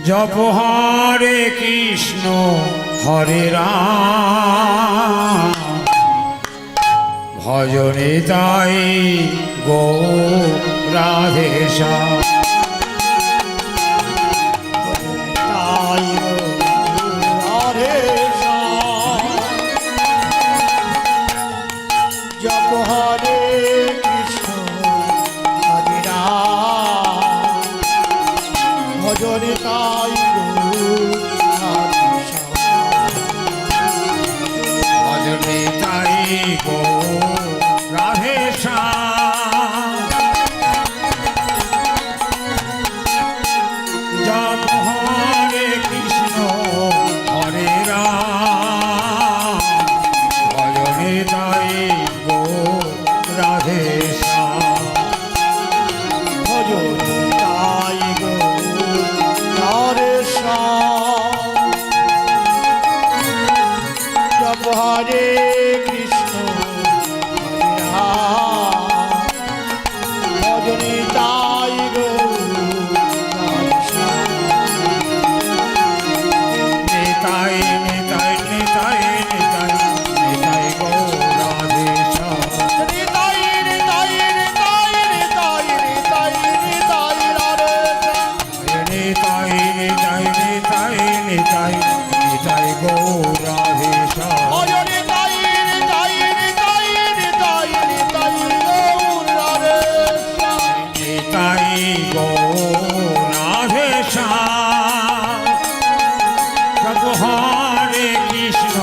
জপ হরে কৃষ্ণ হরে রাম ভজনে তাই গো রাধে শ্যাম। জপ হরে কৃষ্ণ হরে রাম ভজনে তাই ভজনে তাই গো রাধে শ্যাম। জপ হরে কৃষ্ণ হরে রাম ভজনে তাই গো রাধে শ্যাম। ভজনে তাই গো রাধে শ্যাম। জপ হরে কৃষ্ণ হরে রাম ভজনে তাই গো রাধে শ্যাম। নিতাই নিতাই নিতাই নিতাই নিতাই গো রাধে শ্যাম। নিতাই নিতাই নিতাই নিতাই নিতাই নিতাই রাধে শ্যাম। নিতাই নিতাই নিতাই নিতাই নিতাই গো রাধে শ্যাম। ভজনে তাই নিতাই নিতাই নিতাই নিতাই গৌর রাধে শ্যাম। নিতাই গো রাধে শ্যাম। জপ হরে কৃষ্ণ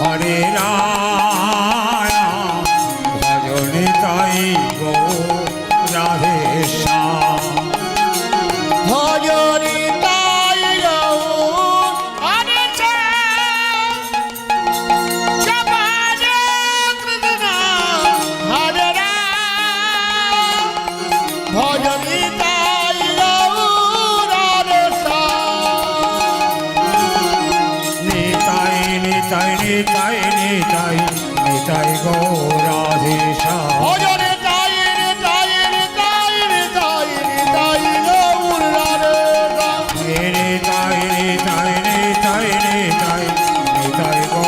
হরে রাম ভজনে তাই গো রাধে শ্যাম। ভজনে তাই গৌর রাধে শ্যাম। জপানে কৃষ্ণ হরে রাম ভজনে তাই গৌর রাধে শ্যাম। নিতাই নিতাই নিতাই নিতাই নিতাই গো রাধে শ্যাম। ভজনে তাই নিতাই নিতাই নিতাই নিতাই গৌর রাধে শ্যাম। নিতাই নিতাই নিতাই নিতাই নিতাই গো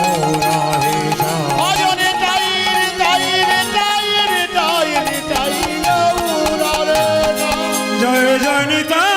রাধে শ্যাম। ভজনে তাই নিতাই নিতাই নিতাই নিতাই গৌর রাধে শ্যাম। জয় জয় নিতাই